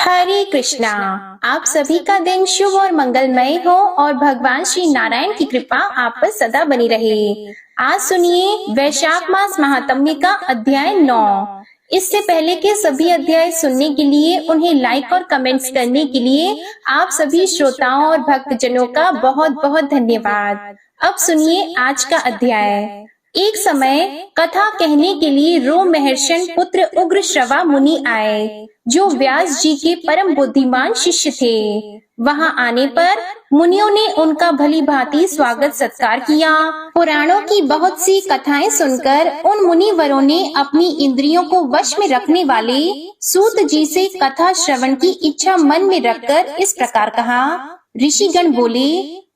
हरे कृष्णा। आप सभी का दिन शुभ और मंगलमय हो और भगवान श्री नारायण की कृपा आप पर सदा बनी रहे। आज सुनिए वैशाख मास महात्म्य का अध्याय 9। इससे पहले के सभी अध्याय सुनने के लिए, उन्हें लाइक और कमेंट्स करने के लिए आप सभी श्रोताओं और भक्तजनों का बहुत बहुत धन्यवाद। अब सुनिए आज का अध्याय। एक समय कथा कहने के लिए रोम महर्षण पुत्र उग्र श्रवा मुनि आए, जो व्यास जी के परम बुद्धिमान शिष्य थे। वहां आने पर मुनियों ने उनका भली भांति स्वागत सत्कार किया। पुराणों की बहुत सी कथाएं सुनकर उन मुनिवरों ने अपनी इंद्रियों को वश में रखने वाले सूत जी से कथा श्रवण की इच्छा मन में रखकर इस प्रकार कहा। ऋषिगण बोले,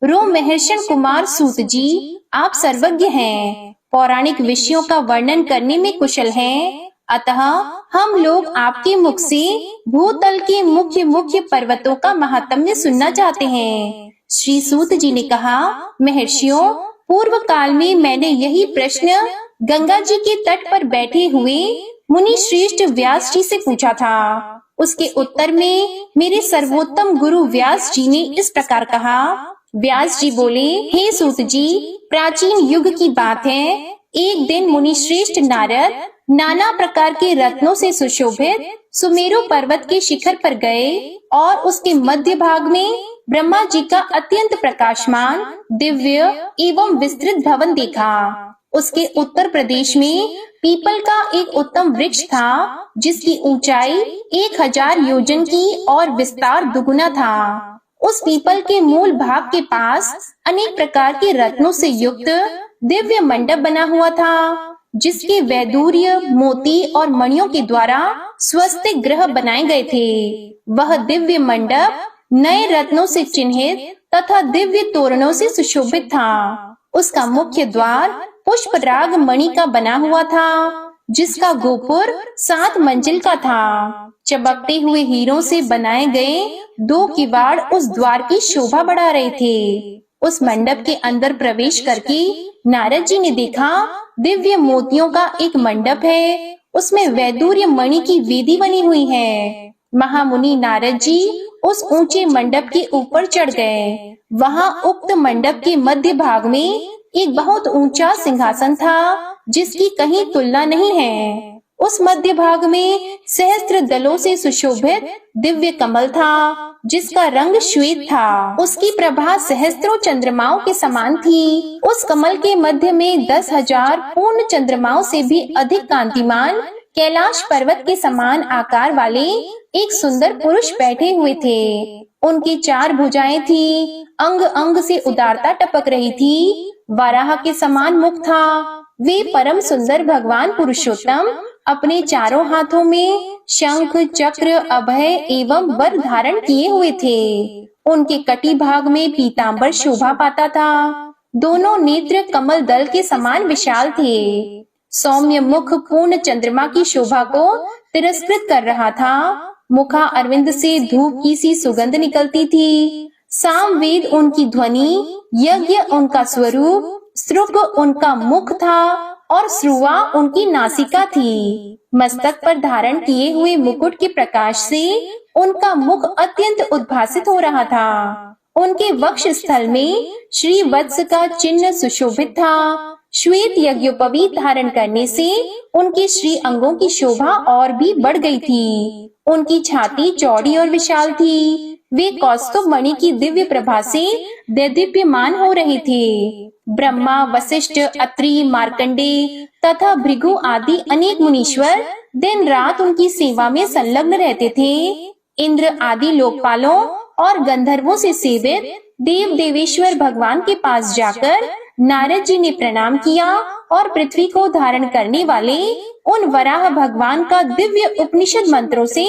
रोम महर्षण कुमार सूत जी, आप सर्वज्ञ हैं, पौराणिक विषयों का वर्णन करने में कुशल हैं। अतः हम लोग आपके मुख से भूतल के मुख्य मुख्य पर्वतों का महात्म्य सुनना चाहते हैं। श्री सूत जी ने कहा, महर्षियों, पूर्व काल में मैंने यही प्रश्न गंगा जी के तट पर बैठे हुए मुनि श्रेष्ठ व्यास जी से पूछा था। उसके उत्तर में मेरे सर्वोत्तम गुरु व्यास जी ने इस प्रकार कहा। व्यास जी बोले, हे सूत जी, प्राचीन युग की बात है, एक दिन मुनि श्रेष्ठ नारद नाना प्रकार के रत्नों से सुशोभित सुमेरु पर्वत के शिखर पर गए और उसके मध्य भाग में ब्रह्मा जी का अत्यंत प्रकाशमान दिव्य एवं विस्तृत भवन देखा। उसके उत्तर प्रदेश में पीपल का एक उत्तम वृक्ष था, जिसकी ऊंचाई 1000 योजन की और विस्तार दुगुना था। उस पीपल के मूल भाग के पास अनेक प्रकार के रत्नों से युक्त दिव्य मंडप बना हुआ था, जिसके वैदूर्य मोती और मणियों के द्वारा स्वस्तिक ग्रह बनाए गए थे। वह दिव्य मंडप नए रत्नों से चिन्हित तथा दिव्य तोरणों से सुशोभित था। उसका मुख्य द्वार पुष्प राग मणि का बना हुआ था, जिसका गोपुर 7 मंजिल का था। चमकते हुए हीरों से बनाए गए 2 किवाड़ उस द्वार की शोभा बढ़ा रहे थे। उस मंडप के अंदर प्रवेश करके नारद जी ने देखा, दिव्य मोतियों का एक मंडप है, उसमें वैदूर्य मणि की वेदी बनी हुई है। महामुनि नारद जी उस ऊंचे मंडप के ऊपर चढ़ गए। वहां उक्त मंडप के मध्य भाग में एक बहुत ऊंचा सिंहासन था, जिसकी कहीं तुलना नहीं है। उस मध्य भाग में सहस्त्र दलों से सुशोभित दिव्य कमल था, जिसका रंग श्वेत था। उसकी प्रभा सहस्त्रों चंद्रमाओं के समान थी। उस कमल के मध्य में 10,000 पूर्ण चंद्रमाओं से भी अधिक कांतिमान कैलाश पर्वत के समान आकार वाले एक सुंदर पुरुष बैठे हुए थे। उनकी 4 भुजाएं थी, अंग अंग से उदारता टपक रही थी, वराह के समान मुख था। वे परम सुंदर भगवान पुरुषोत्तम अपने चारों हाथों में शंख चक्र अभय एवं वर धारण किए हुए थे। उनके कटी भाग में पीतांबर शोभा पाता था। दोनों नेत्र कमल दल के समान विशाल थे। सौम्य मुख पूर्ण चंद्रमा की शोभा को तिरस्कृत कर रहा था। मुखा अरविंद से धूप की सी सुगंध निकलती थी। सामवेद उनकी ध्वनि, यज्ञ उनका स्वरूप, श्रुग उनका मुख था और श्रुवा उनकी नासिका थी। मस्तक पर धारण किए हुए मुकुट के प्रकाश से उनका मुख अत्यंत उद्भासित हो रहा था। उनके वक्ष स्थल में श्री वत्स का चिन्ह सुशोभित था। श्वेत यज्ञोपवीत धारण करने से उनके श्री अंगों की शोभा और भी बढ़ गई थी। उनकी छाती चौड़ी और विशाल थी। वे कौस्तुभ मणि की दिव्य प्रभा से दैदीप्यमान हो रहे थे। ब्रह्मा, वशिष्ठ, अत्रि, मार्कंडे तथा भृगु आदि अनेक मुनीश्वर दिन रात उनकी सेवा में संलग्न रहते थे। इंद्र आदि लोकपालों और गंधर्वों से सेवित देव देवेश्वर भगवान के पास जाकर नारद जी ने प्रणाम किया और पृथ्वी को धारण करने वाले उन वराह भगवान का दिव्य उपनिषद मंत्रों से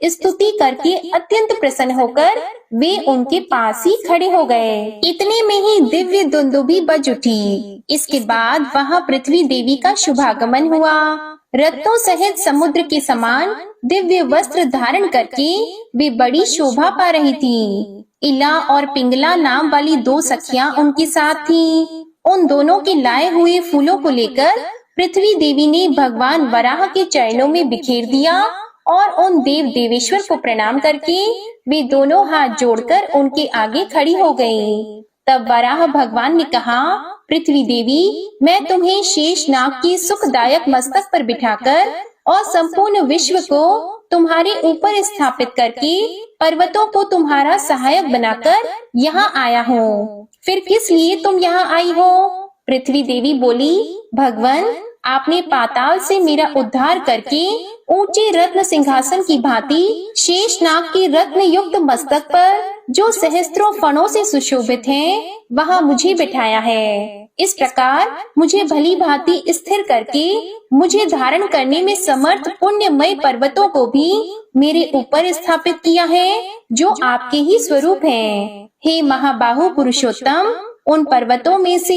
स्तुति करके अत्यंत प्रसन्न होकर वे उनके पास ही खड़े हो गए। इतने में ही दिव्य दुंदुभी बज उठी। इसके बाद वहां पृथ्वी देवी का शुभागमन हुआ। रत्नों सहित समुद्र के समान दिव्य वस्त्र धारण करके वे बड़ी शोभा पा रही थी। इला और पिंगला नाम वाली 2 सखियां उनके साथ थीं। उन दोनों के लाए हुए फूलों को लेकर पृथ्वी देवी ने भगवान वराह के चरणों में बिखेर दिया और उन देव देवेश्वर को प्रणाम करके वे दोनों हाथ जोड़कर उनके आगे खड़ी हो गईं। तब वराह भगवान ने कहा, पृथ्वी देवी, मैं तुम्हें शेषनाग के सुखदायक मस्तक पर बिठाकर और संपूर्ण विश्व को तुम्हारे ऊपर स्थापित करके पर्वतों को तुम्हारा सहायक बनाकर यहाँ आया हूँ। फिर किस लिए तुम यहाँ आई हो? पृथ्वी देवी बोली, भगवान, आपने पाताल से मेरा उद्धार करके ऊंचे रत्न सिंहासन की भांति शेषनाग के रत्न युक्त मस्तक पर, जो सहस्त्रों फणों से सुशोभित हैं, वहां मुझे बिठाया है। इस प्रकार मुझे भली भांति स्थिर करके मुझे धारण करने में समर्थ पुण्यमय पर्वतों को भी मेरे ऊपर स्थापित किया है, जो आपके ही स्वरूप हैं। हे महाबाहु पुरुषोत्तम, उन पर्वतों में से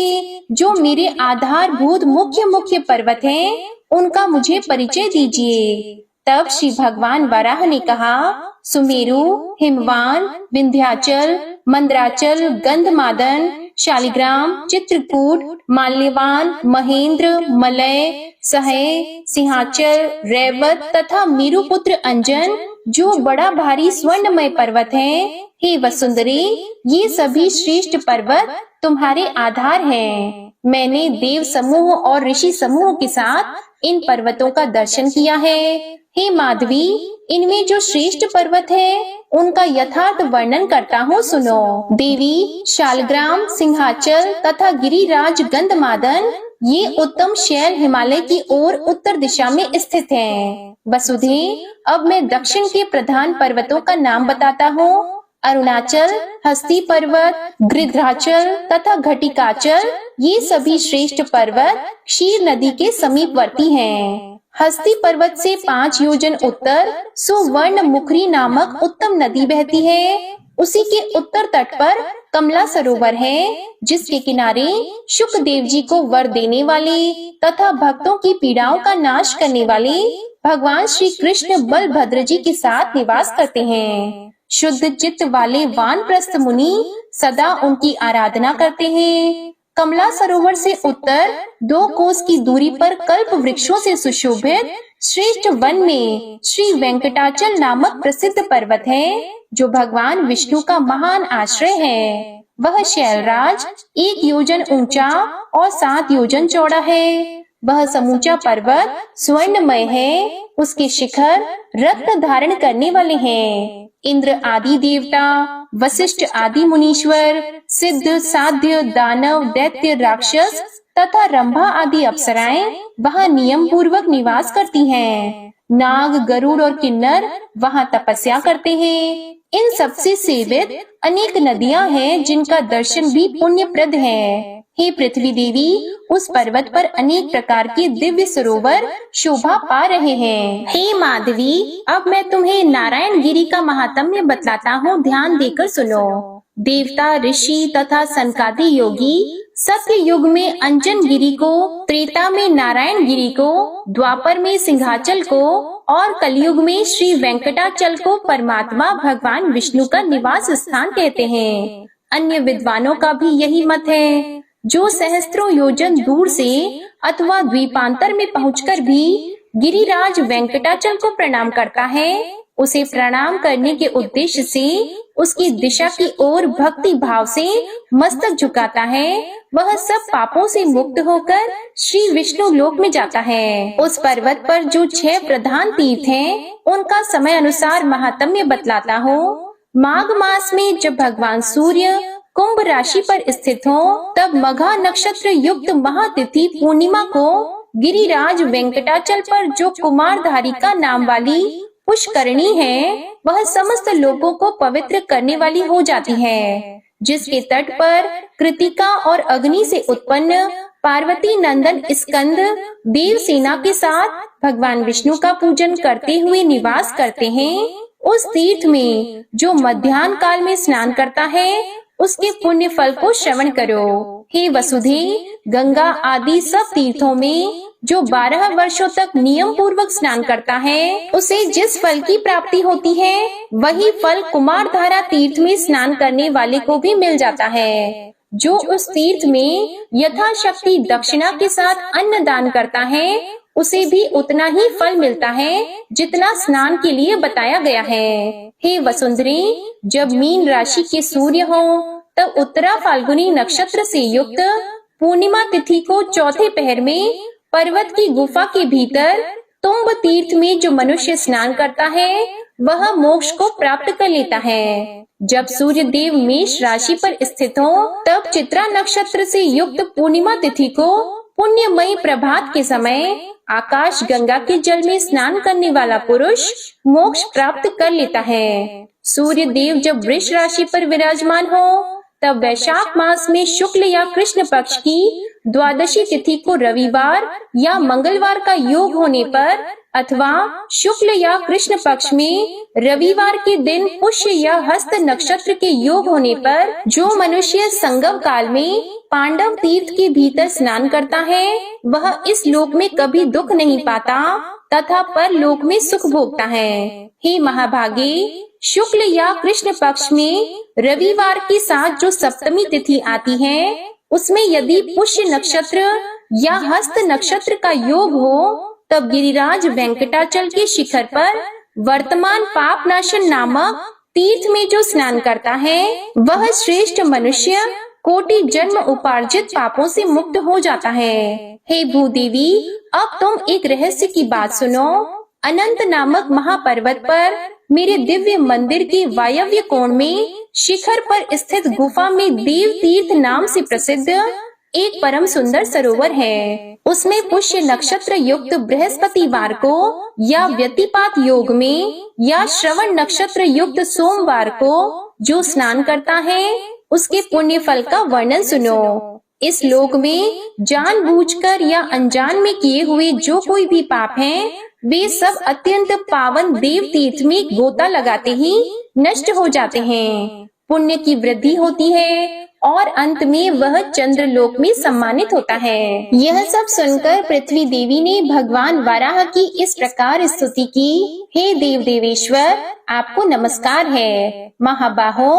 जो मेरे आधारभूत मुख्य पर्वत हैं, उनका मुझे परिचय दीजिए। तब श्री भगवान वराह ने कहा, सुमेरु, हिमवान, विंध्याचल, मंदराचल, गंधमादन, शालिग्राम, चित्रकूट, माल्यवान, महेंद्र, मलय, सहे, सिंहाचल, रैवत तथा मेरुपुत्र अंजन, जो बड़ा भारी स्वर्णमय पर्वत है। हे वसुंधरे, ये सभी श्रेष्ठ पर्वत तुम्हारे आधार हैं। मैंने देव समूह और ऋषि समूह के साथ इन पर्वतों का दर्शन किया है। हे माधवी, इनमें जो श्रेष्ठ पर्वत है, उनका यथार्थ वर्णन करता हूँ, सुनो। देवी, शालग्राम, सिंहाचल तथा गिरिराज गंधमादन, ये उत्तम शैल हिमालय की ओर उत्तर दिशा में स्थित हैं। वसुधे, अब मैं दक्षिण के प्रधान पर्वतों का नाम बताता हूँ। अरुणाचल, हस्ती पर्वत, गृध्राचल तथा घटिकाचल, ये सभी श्रेष्ठ पर्वत क्षीर नदी के समीपवर्ती हैं। हस्ती पर्वत से 5 योजन उत्तर सुवर्ण मुखरी नामक उत्तम नदी बहती है। उसी के उत्तर तट पर कमला सरोवर है, जिसके किनारे शुकदेव जी को वर देने वाले तथा भक्तों की पीड़ाओं का नाश करने वाले भगवान श्री कृष्ण बलभद्र जी के साथ निवास करते हैं। शुद्ध चित्त वाले वानप्रस्थ मुनि सदा उनकी आराधना करते हैं। कमला सरोवर से उत्तर 2 कोस की दूरी पर कल्प वृक्षों से सुशोभित श्रेष्ठ वन में श्री वेंकटाचल नामक प्रसिद्ध पर्वत है, जो भगवान विष्णु का महान आश्रय है। वह शैलराज 1 योजन ऊंचा और 7 योजन चौड़ा है। वह समूचा पर्वत स्वर्णमय है। उसके शिखर रत्न धारण करने वाले हैं। इंद्र आदि देवता, वशिष्ठ आदि मुनीश्वर, सिद्ध, साध्य, दानव, दैत्य, राक्षस तथा रंभा आदि अप्सराएं वहाँ नियम पूर्वक निवास करती हैं। नाग, गरुड़ और किन्नर वहाँ तपस्या करते हैं। इन सबसे सेवित अनेक नदियां हैं, जिनका दर्शन भी पुण्यप्रद है। हे पृथ्वी देवी, उस पर्वत पर अनेक प्रकार के दिव्य सरोवर शोभा पा रहे हैं। हे माधवी, अब मैं तुम्हें नारायण गिरी का महात्म्य बतलाता हूँ, ध्यान देकर सुनो। देवता, ऋषि तथा सनकादि योगी सत्य युग में अंजन गिरी को, त्रेता में नारायण गिरी को, द्वापर में सिंहाचल को और कलयुग में श्री वेंकटाचल को परमात्मा भगवान विष्णु का निवास स्थान कहते हैं। अन्य विद्वानों का भी यही मत है। जो सहस्त्रों योजन दूर से अथवा द्वीपांतर में पहुंचकर भी गिरिराज वेंकटाचल को प्रणाम करता है, उसे प्रणाम करने के उद्देश्य से उसकी दिशा की ओर भक्ति भाव से मस्तक झुकाता है, वह सब पापों से मुक्त होकर श्री विष्णु लोक में जाता है। उस पर्वत पर जो 6 प्रधान तीर्थ हैं, उनका समय अनुसार महात्म्य बतलाता हूँ। माघ मास में जब भगवान सूर्य कुंभ राशि पर स्थित हो, तब मघा नक्षत्र युक्त महातिथि पूर्णिमा को गिरिराज वेंकटाचल पर जो कुमारधारिका नाम वाली पुष्करणी है, वह समस्त लोगों को पवित्र करने वाली हो जाती है, जिसके तट पर कृतिका और अग्नि से उत्पन्न पार्वती नंदन स्कंद देवसेना के साथ भगवान विष्णु का पूजन करते हुए निवास करते हैं। उस तीर्थ में जो मध्याह्न काल में स्नान करता है, उसके पुण्य फल को श्रवण करो। हे वसुधे, गंगा आदि सब तीर्थों में जो 12 वर्षों तक नियम पूर्वक स्नान करता है, उसे जिस फल की प्राप्ति होती है, वही फल कुमारधारा तीर्थ में स्नान करने वाले को भी मिल जाता है। जो उस तीर्थ में यथाशक्ति दक्षिणा के साथ अन्न दान करता है, उसे भी उतना ही फल मिलता है जितना स्नान के लिए बताया गया है। हे वसुंधरे, जब मीन राशि के सूर्य हो तब उत्तरा फाल्गुनी नक्षत्र से युक्त पूर्णिमा तिथि को चौथे पहर में पर्वत की गुफा के भीतर तुम्ब तीर्थ में जो मनुष्य स्नान करता है वह मोक्ष को प्राप्त कर लेता है। जब सूर्य देव मेष राशि पर स्थित हो तब चित्रा नक्षत्र से युक्त पूर्णिमा तिथि को पुण्यमयी प्रभात के समय आकाश गंगा के जल में स्नान करने वाला पुरुष मोक्ष प्राप्त कर लेता है। सूर्य देव जब वृष राशि पर विराजमान हो तब वैशाख मास में शुक्ल या कृष्ण पक्ष की द्वादशी तिथि को रविवार या मंगलवार का योग होने पर अथवा शुक्ल या कृष्ण पक्ष में रविवार के दिन पुष्य या हस्त नक्षत्र के योग होने पर जो मनुष्य संगम काल में पांडव तीर्थ के भीतर स्नान करता है वह इस लोक में कभी दुख नहीं पाता तथा परलोक में सुख भोगता है। हे महाभागे, शुक्ल या कृष्ण पक्ष में रविवार के साथ जो सप्तमी तिथि आती है उसमें यदि पुष्य नक्षत्र या हस्त नक्षत्र का योग हो तब गिरिराज वेंकटाचल के शिखर पर वर्तमान पापनाशन नामक तीर्थ में जो स्नान करता है वह श्रेष्ठ मनुष्य कोटि जन्म उपार्जित पापों से मुक्त हो जाता है। हे भूदेवी, अब तुम एक रहस्य की बात सुनो। अनंत नामक महापर्वत पर मेरे दिव्य मंदिर के वायव्य कोण में शिखर पर स्थित गुफा में देव तीर्थ नाम से प्रसिद्ध एक परम सुंदर सरोवर है। उसमें पुष्य नक्षत्र युक्त बृहस्पतिवार को या व्यतिपात योग में या श्रवण नक्षत्र युक्त सोमवार को जो स्नान करता है उसके पुण्य फल का वर्णन सुनो। इस लोक में जानबूझकर या अनजान में किए हुए जो कोई भी पाप हैं, वे सब अत्यंत पावन देव तीर्थ में गोता लगाते ही नष्ट हो जाते हैं। पुण्य की वृद्धि होती है और अंत में वह चंद्रलोक में सम्मानित होता है। यह सब सुनकर पृथ्वी देवी ने भगवान वराह की इस प्रकार स्तुति की। हे देव देवेश्वर, आपको नमस्कार है। महाबाहो,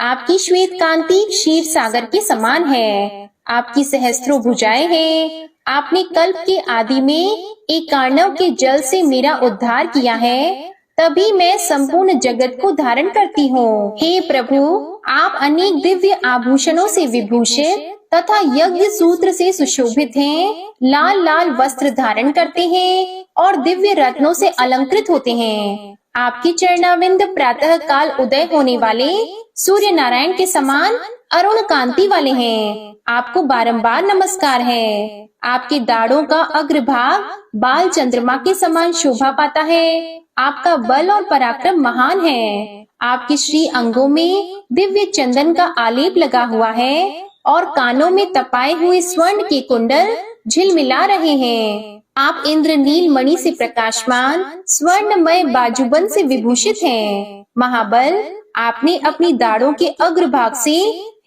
आपकी श्वेत कांति क्षीर सागर के समान है। आपकी सहस्त्रों भुजाएं हैं। आपने कल्प के आदि में एक कार्णव के जल से मेरा उद्धार किया है, तभी मैं संपूर्ण जगत को धारण करती हूँ। हे प्रभु, आप अनेक दिव्य आभूषणों से विभूषित तथा यज्ञ सूत्र से सुशोभित हैं, लाल लाल वस्त्र धारण करते हैं और दिव्य रत्नों से अलंकृत होते हैं। आपके चरणाविंद प्रातः काल उदय होने वाले सूर्य नारायण के समान अरुण कांति वाले हैं। आपको बारंबार नमस्कार है। आपके दाढ़ों का अग्रभाग बाल चंद्रमा के समान शोभा पाता है। आपका बल और पराक्रम महान है। आपके श्री अंगों में दिव्य चंदन का आलेप लगा हुआ है और कानों में तपाए हुए स्वर्ण के कुंडल झिलमिला रहे हैं। आप इंद्रनील मणि से प्रकाशमान स्वर्णमय बाजूबंद से विभूषित हैं। महाबल, आपने अपनी दाढ़ों के अग्रभाग से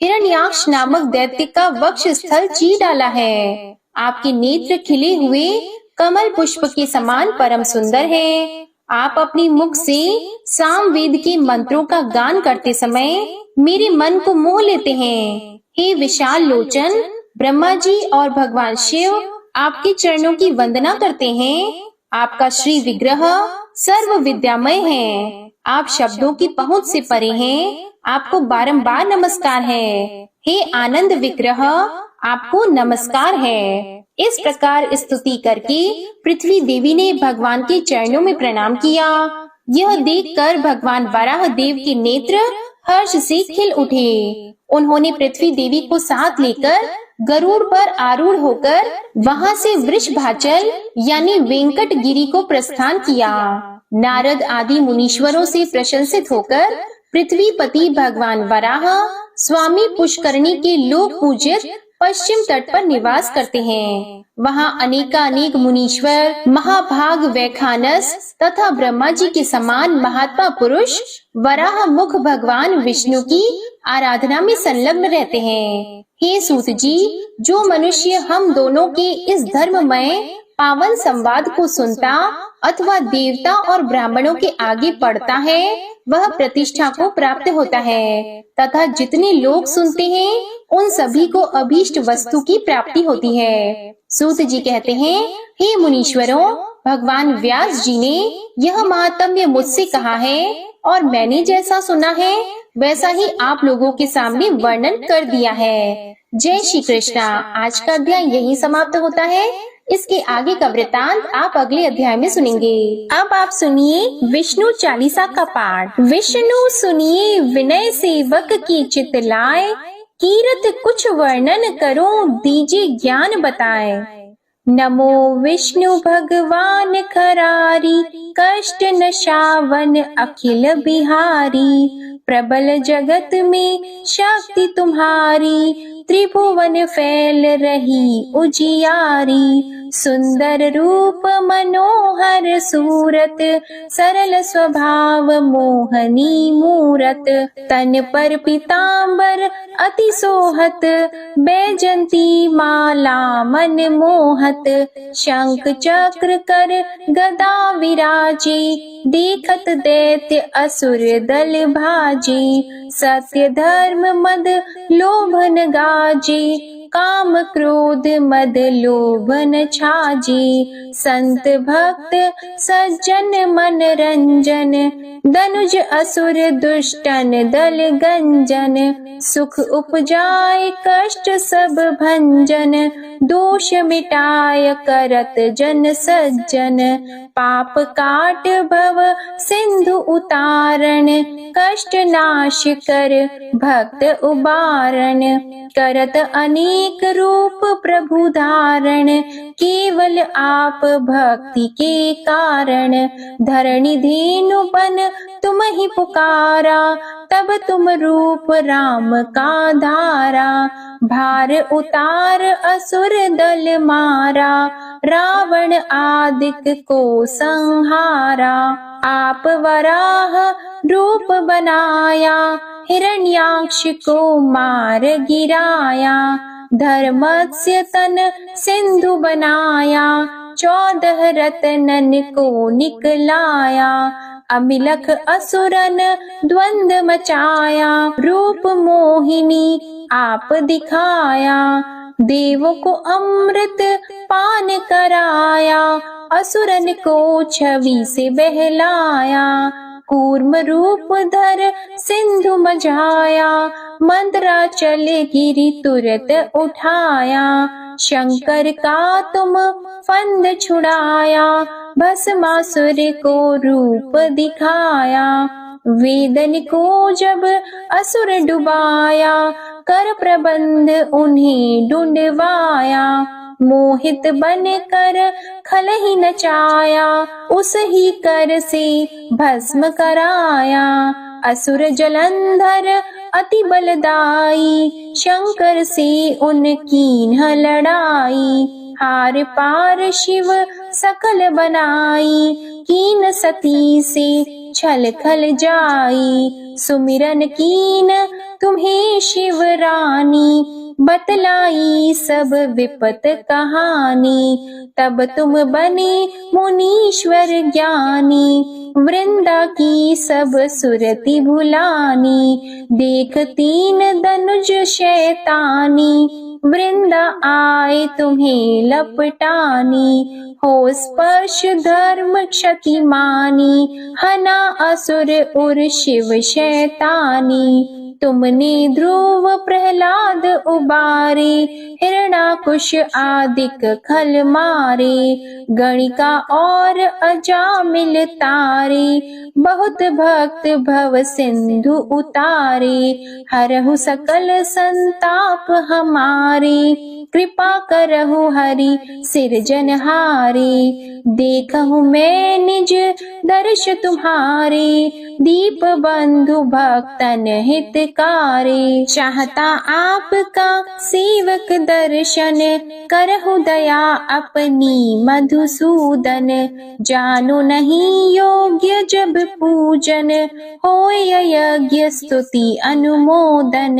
हिरण्याक्ष नामक दैत्य का वक्ष स्थल चीर डाला है। आपके नेत्र खिले हुए कमल पुष्प के समान परम सुंदर हैं। आप अपनी मुख से सामवेद के मंत्रों का गान करते समय मेरे मन को मोह लेते हैं। हे विशाल लोचन, ब्रह्मा जी और भगवान शिव आपके चरणों की वंदना करते हैं। आपका श्री विग्रह सर्व विद्यामय है। आप शब्दों की पहुंच से परे हैं। आपको बारंबार नमस्कार है। हे आनंद विग्रह, आपको नमस्कार है। इस प्रकार स्तुति करके पृथ्वी देवी ने भगवान के चरणों में प्रणाम किया। यह देखकर भगवान वराह देव के नेत्र हर्ष से खिल उठे। उन्होंने पृथ्वी देवी को साथ लेकर गरुड़ पर आरूढ़ होकर वहां से वृषभाचल यानी वेंकट गिरी को प्रस्थान किया। नारद आदि मुनीश्वरों से प्रशंसित होकर पृथ्वीपति भगवान वराह स्वामी पुष्करणी के लोक पूजित पश्चिम तट पर निवास करते हैं। वहाँ अनेकानेक मुनीश्वर, महाभाग वैखानस तथा ब्रह्मा जी के समान महात्मा पुरुष वराह मुख भगवान विष्णु की आराधना में संलग्न रहते हैं। हे सूत जी, जो मनुष्य हम दोनों के इस धर्ममय पावन संवाद को सुनता अथवा देवता और ब्राह्मणों के आगे पढ़ता है वह प्रतिष्ठा को प्राप्त होता है तथा जितने लोग सुनते हैं उन सभी को अभीष्ट वस्तु की प्राप्ति होती है। सूत जी कहते हैं, हे मुनीश्वरों, भगवान व्यास जी ने यह महात्म्य मुझसे कहा है और मैंने जैसा सुना है वैसा ही आप लोगों के सामने वर्णन कर दिया है। जय श्री कृष्णा। आज का अध्याय यही समाप्त होता है। इसके आगे का वृतांत आप अगले अध्याय में सुनेंगे। अब आप सुनिए विष्णु चालीसा का पाठ। विष्णु सुनिए विनय सेवक की चित लाए, कीरत कुछ वर्णन करो दीजिए ज्ञान बताए। नमो विष्णु भगवान खरारी, कष्ट नशावन अखिल बिहारी। प्रबल जगत में शक्ति तुम्हारी, त्रिभुवन फैल रही उजियारी। सुंदर रूप मनोहर सूरत, सरल स्वभाव मोहनी मूरत। तन पर पीतांबर अति सोहत, बैजंती माला मन मोहत। शंख चक्र कर गदा विराजे, देखत दैत्य असुर दल भाजे। सत्य धर्म मद लोभन गाजे, काम क्रोध मद लोभन छाजे। संत भक्त सज्जन मन रंजन, धनुज असुर दुष्टन दल गंजन। सुख उपजाए कष्ट सब भंजन, दोष मिटाय करत जन सज्जन। पाप काट भव सिंधु उतारण, कष्ट नाश कर भक्त उबारण। करत अनेक रूप प्रभु धारण, केवल आप भक्ति के कारण। धरणी धेनु बन तुम ही पुकारा, तब तुम रूप राम का धारा। भार उतार असुर दल मारा, रावण आदिक को संहारा। आप वराह रूप बनाया, हिरण्याक्ष को मार गिराया। धर्मस्य तन सिंधु बनाया, 14 रत्नन को निकलाया। अमिलख असुरन द्वंद मचाया, रूप मोहिनी आप दिखाया। देवों को अमृत पान कराया, असुरन को छवि से बहलाया। कूर्म रूप धर सिंधु मझाया, मंदराचल गिरि तुरत उठाया। शंकर का तुम फंद छुड़ाया, भस्मासुर को रूप दिखाया। वेदन को जब असुर डुबाया, कर प्रबंध उन्हें ढूंढवाया। मोहित बन कर खल ही नचाया, उस ही कर से भस्म कराया। असुर जलंधर अति बलदाई, शंकर से उनकी न लड़ाई। हार पार शिव सकल बनाई, कीन सती से छल खल जाई। सुमिरन कीन तुम्हें शिव रानी, बतलाई सब विपत कहानी। तब तुम बने मुनीश्वर ज्ञानी, वृंदा की सब सुरति भुलानी। देख 3 धनुज शैतानी, वृंदा आए तुम्हें लपटानी। हो स्पर्श धर्म क्षति मानी, हना असुर उर शिव शैतानी। तुमने ध्रुव प्रहलाद उबारे, हिरणाकुश आदिक खल मारे। गणिका और अजामिल तारे, बहुत भक्त भव सिंधु उतारे। हरहु सकल संताप हमारे, कृपा करहु हरि सिरजनहारे। देखहु मैं निज दर्श तुम्हारे, दीप बंधु भक्तन हितकारे। चाहता आपका सेवक दर्शन, करहु दया अपनी मधुसूदन। जानो नहीं योग्य जब पूजन, होय यज्ञ स्तुति अनुमोदन।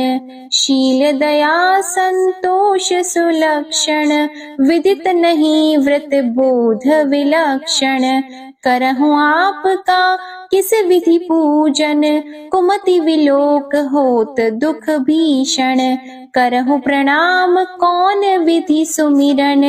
शील दया संतोष सुलक्षण, विदित नहीं व्रत बोध विलक्षण। करहूँ आपका किस विधि पूजन, कुमति विलोक होत दुख भीषण। करहूँ प्रणाम कौन विधि सुमिरन,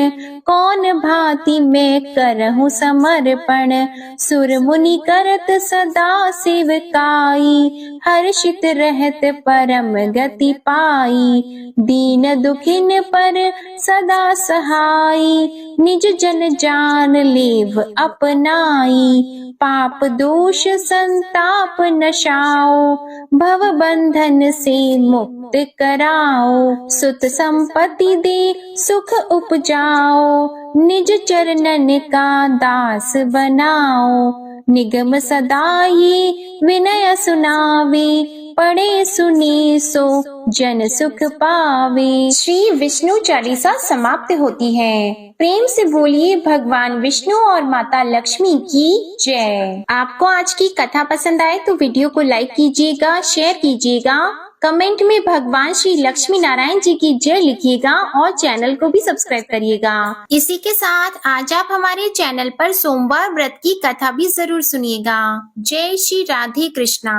कौन भांति मैं करहूँ समर्पण। सुर मुनि करत सदा सेवकाई, हर्षित रहत परम गति पाई। दीन दुखिन पर सदा सहाई, निज जन जान लेव अपनाई। पाप दोष संताप नशाओ, भव बंधन से मुक्त कराओ। सुत संपत्ति दे सुख उपजाओ, निज चरणन का दास बनाओ। निगम सदा ये विनय सुनावे, पढ़े सुने सो जन सुख पावे। श्री विष्णु चालीसा समाप्त होती है। प्रेम से बोलिए भगवान विष्णु और माता लक्ष्मी की जय। आपको आज की कथा पसंद आए तो वीडियो को लाइक कीजिएगा, शेयर कीजिएगा, कमेंट में भगवान श्री लक्ष्मी नारायण जी की जय लिखिएगा और चैनल को भी सब्सक्राइब करिएगा। इसी के साथ आज आप हमारे चैनल पर सोमवार व्रत की कथा भी जरूर सुनिएगा। जय श्री राधे कृष्णा।